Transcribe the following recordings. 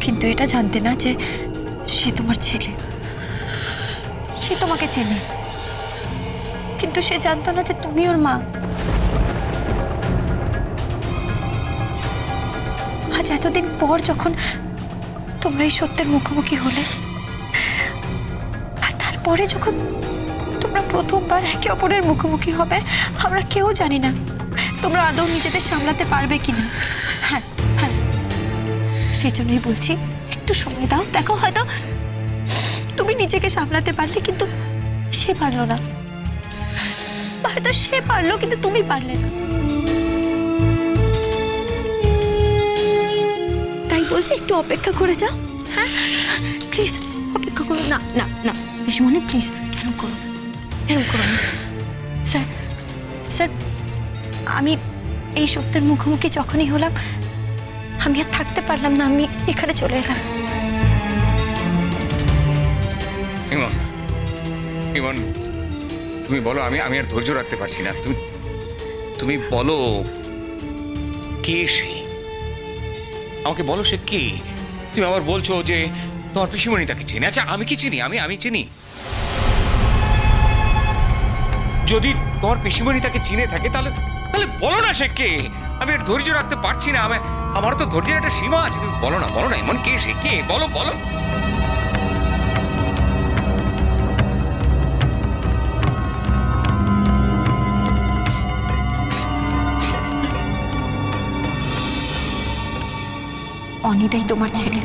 কিন্তু এটা জানতে না যে সে তোমার ছেলে, সে তোমাকে চেনে, কিন্তু সে জানতো না যে তুমি ওর মা। আজ এতদিন পর যখন তোমরা এই সত্যের মুখোমুখি হলে, আর তারপরে যখন তোমরা প্রথমবার একে অপরের মুখোমুখি হবে, আমরা কেউ জানি না তোমরা আদৌ নিজেদের সামলাতে পারবে কিনা। হ্যাঁ হ্যাঁ, সেই জন্যই বলছি একটু সময় দাও। দেখো, হয়তো তুমি নিজেকে সামলাতে পারলে, কিন্তু সে পারলো না। হয়তো সে পারলো কিন্তু তুমি পারলে না। তাই বলছি একটু অপেক্ষা করে যাও। হ্যাঁ প্লিজ অপেক্ষা করো। না না না পিসিমণি, প্লিজ এরকম করো না, এরকম করো না। স্যার স্যার, আমি এই সত্যের মুখোমুখি যখনই হলাম, আমি আর থাকতে পারলাম না, আমি এখানে চলে এলাম। ইমন, ইমন, তুমি বলো। আমি আর ধৈর্য রাখতে পারছি না। তুমি বলো, কে সে? আমাকে বলো সে কে। তুমি আবার বলছো যে তোমার পিসিমণি তাকে চিনি। আচ্ছা, আমি কি চিনি? আমি চিনি? যদি তোমার পিসিমণি তাকে চিনে থাকে, তাহলে বলো না সে কে। আমি আর ধৈর্য রাখতে পারছি না। আমার তো ধৈর্যের একটা সীমা আছে। তুমি বলো না এমন কে সে, কে? বলো বলো। অনিতাই তোমার ছেলে।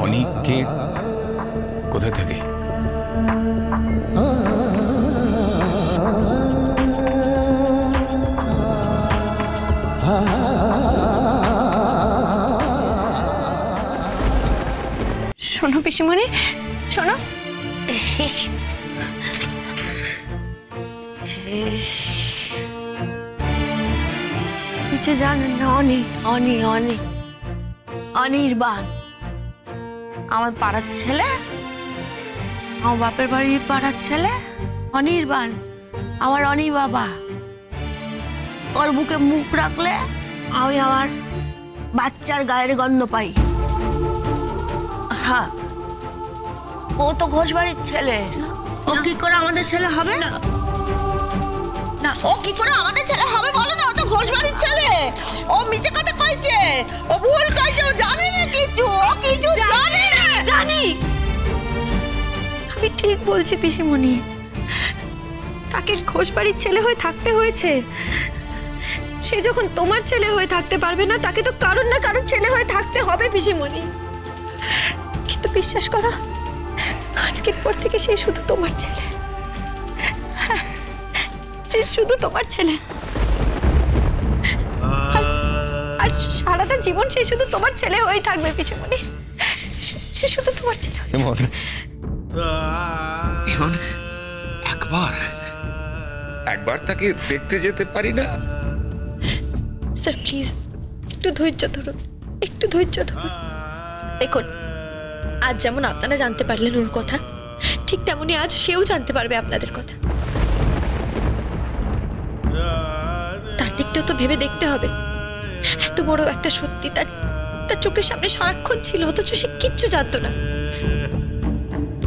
অনিককে কোথায় থাকে? শোনো পিসিমণি, শোনো। কিছু জানেন না? অনির্বাণ আমার পাড়ার ছেলে, আমার বাপের বাড়ির পাড়ার ছেলে। অনির্বাণ আমার অনি বাবা। ওর বুকে মুখ রাখলে আমি আমার বাচ্চার গায়ের গন্ধ পাই। হ্যাঁ, ও তো ঘোষ বাড়ির ছেলে। ও কি করে আমাদের ছেলে হবে? না, ও কি করে আমাদের ছেলে হবে বলো না? ও তো ঘোষ বাড়ির ছেলে। ও মিছে কথা কইছে, ও ভুল কইছে, ও জানে না কিছু, ও কিছু জানে না। জানি, আমি ঠিক বলছি পিসিমণি। তাকে ঘোষ বাড়ির ছেলে হয়ে থাকতে হয়েছে। সে যখন তোমার ছেলে হয়ে থাকতে পারবে না, তাকে তো কারোর না কারোর ছেলে হয়ে থাকতে হবে পিসিমণি। কিন্তু বিশ্বাস করো, আজকের পর থেকে সে শুধু তোমার ছেলে। হ্যাঁ, সে শুধু তোমার ছেলে। আর সারাটা জীবন সে শুধু তোমার ছেলে হয়ে থাকবে পিসিমণি। সে শুধু তোমার ছেলে। ইমন, একবার তাকে দেখতে যেতে পারি না? স্যার প্লিজ একটু ধৈর্য ধরুন, একটু ধৈর্য ধরুন। দেখুন, আজ যেমন আপনারা জানতে পারলেন ওর কথা, ঠিক তেমনি আজ সেও জানতে পারবে আপনাদের কথা। তার দিকটাও তো ভেবে দেখতে হবে। এত বড় একটা সত্যি তার চোখের সামনে সারাক্ষণ ছিল, অথচ সে কিচ্ছু জানতো না।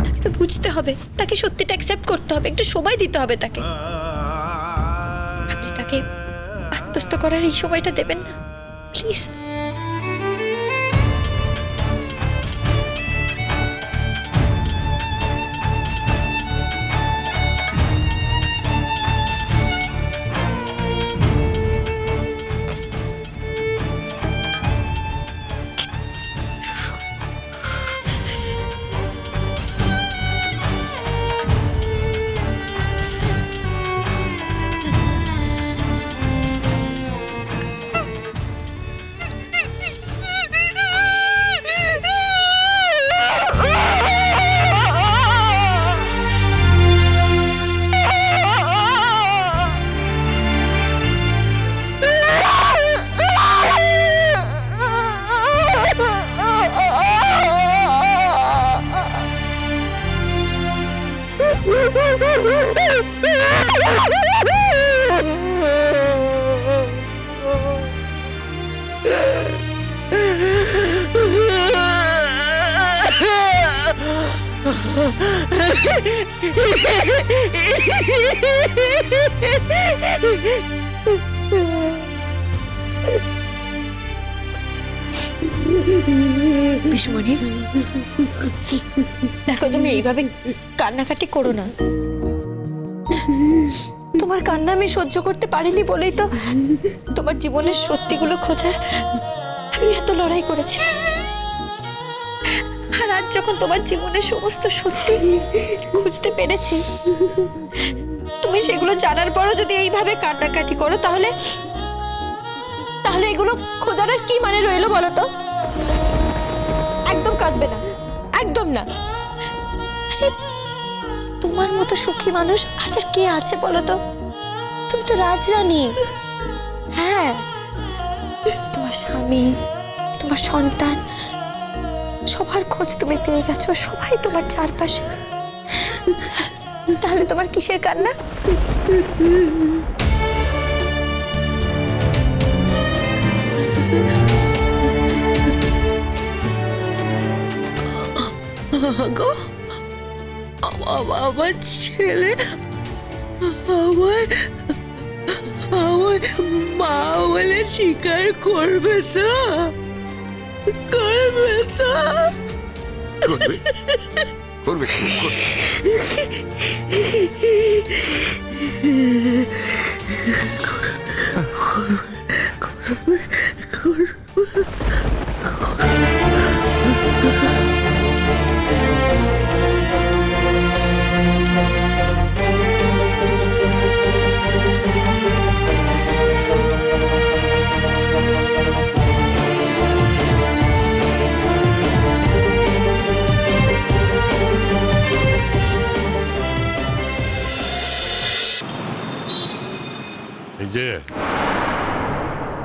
তাকে তো বুঝতে হবে, তাকে সত্যিটা অ্যাকসেপ্ট করতে হবে, একটু সময় দিতে হবে তাকে। আপনি তাকে আত্মস্থ করার এই সময়টা দেবেন না প্লিজ। পিসমণি, দেখো তুমি এইভাবে কান্নাকাটি করো না। তোমার কান্না আমি সহ্য করতে পারিনি বলেই তো তোমার জীবনের সত্যিগুলো খোঁজার আমি এত লড়াই করেছি। আর আজ যখন তোমার জীবনের সমস্ত সত্যি খুঁজতে পেরেছি, তুমি সেগুলো জানার পরও যদি এইভাবে কান্নাকাটি করো, তাহলে তাহলে এগুলো খোঁজার আর কি মানে রইলো বলো তো? একদম কাঁদবে না, একদম না। আরে তোমার মতো সুখী মানুষ আজ আর কে আছে বলো তো? তুমি তো রাজরানী। হ্যাঁ, তোমার স্বামী, তোমার সন্তান, সবার খোঁজ তুমি পেয়ে গেছো, সবাই তোমার চারপাশে। তাহলে তোমার কিসের কান্না? গো, আমার ছেলে আমার মা বলে স্বীকার করবে তো? করবে তো? করবে, করবে,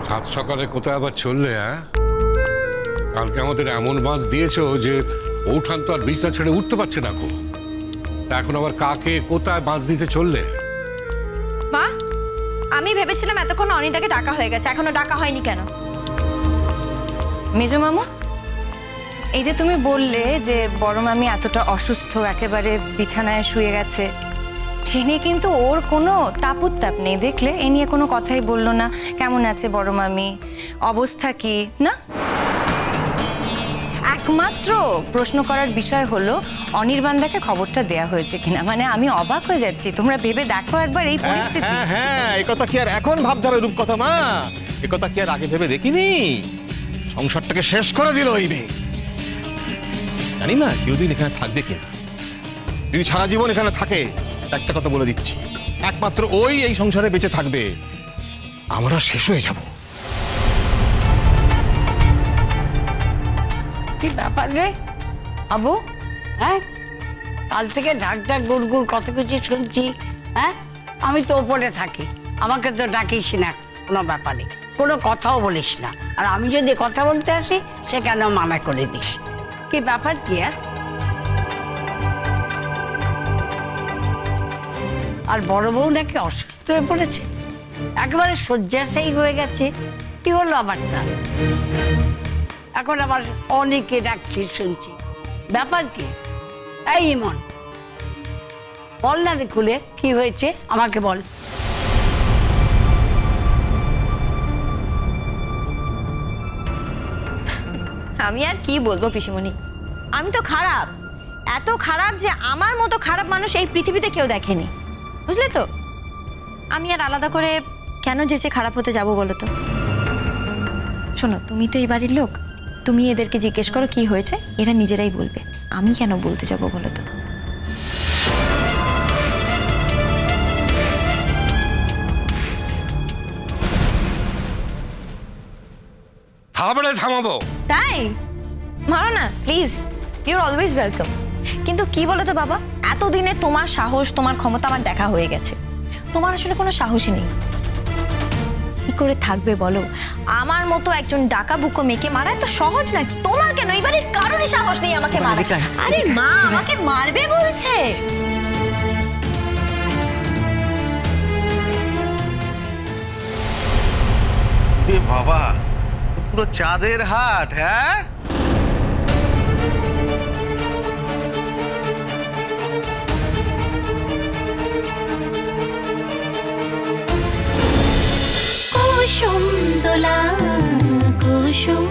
সাত সকালে কোথায় আবার চললে? কালকে আমাদের এমন বাঁধ দিয়েছো যে উঠান তো আর বিছনা ছেড়ে উঠতে পারছে না। এখন আবার কাকে কোথায় বাঁধ দিতে চললে? মা, আমি ভেবেছিলাম এতক্ষণ অনিতাকে ডাকা হয়ে গেছে, এখনো ডাকা হয়নি কেন? মেজো মামু, এই যে তুমি বললে যে বড় মামি এতটা অসুস্থ, একেবারে বিছানায় শুয়ে গেছে, সে নিয়ে কিন্তু ওর কোনো তাপ নেই। দেখলে এ নিয়ে কোনো কথাই বললো না। কেমন আছে বড় মামি, অবস্থা কি না? একমাত্র প্রশ্ন করার বিষয় হলো অনির্বাণদাকে খবরটা দেয়া হয়েছে কিনা। মানে আমি অবাক হয়ে যাচ্ছি, তোমরা ভেবে দেখো একবার এই পরিস্থিতি। হ্যাঁ, এই কথা কি আর এখন ভাবধারা রূপ কথা মা? এই কথা কি আর আগে ভেবে দেখিনি? সংসারটাকে শেষ করে দিল ওই মেয়ে। জানি না চিরদিন এখানে থাকবে কিনা। যদি সারা জীবন এখানে থাকে, একটা কথা বলে দিচ্ছি, একমাত্র ওই এই সংসারে বেঁচে থাকবে, আমরা শেষ হয়ে যাব। কি ব্যাপার রে আবু? হ্যাঁ, কাল থেকে ঢাক ঢাক গুড় গুড় কত কিছু শুনছি। হ্যাঁ, আমি তো ওপরে থাকি, আমাকে তো ডাকিস না কোনো ব্যাপারে, কোনো কথাও বলিস না। আর আমি যদি কথা বলতে আসি সেখানে মানা করে দিস। কি ব্যাপার কি? আর বড় বউ নাকি অসুস্থ হয়ে পড়েছে, একেবারে শয্যাশায়ী হয়ে গেছে। কি হলো আবারটা? এখন আবার অনেকে ডাকছি শুনছি, ব্যাপার কি? এই ইমন, বল না রে খুলে, কি হয়েছে আমাকে বল। আমি আর কি বলবো পিসিমণি, আমি তো খারাপ, এত খারাপ যে আমার মতো খারাপ মানুষ এই পৃথিবীতে কেউ দেখেনি, বুঝলে তো? আমি আর আলাদা করে কেন যেচে খারাপ হতে যাব বলো তো? শোনো, তুমি তো এই বাড়ির লোক, তুমি এদেরকে জিজ্ঞেস করো কি হয়েছে, এরা নিজেরাই বলবে। আমি কেন বলতে যাব বলো তো? থামাবো? তাই মারো না please, you are always welcome. কিন্তু কি বলো তো বাবা, এতদিনে তোমার সাহস, তোমার ক্ষমতা আমার দেখা হয়ে গেছে। তোমার আসলে কোনো সাহসই নেই। কি করে থাকবে বলো? আমার মতো একজন ডাকা বুকো মেয়েকে মারা এত সহজ নাকি? তোমার কেন, এই বাড়ির কারোরই সাহস নেই আমাকে মারা। আরে মা আমাকে মারবে বলছে। বাবা, পুরো চাঁদের হাট। হ্যাঁ, কুসুম দোলা কুসুম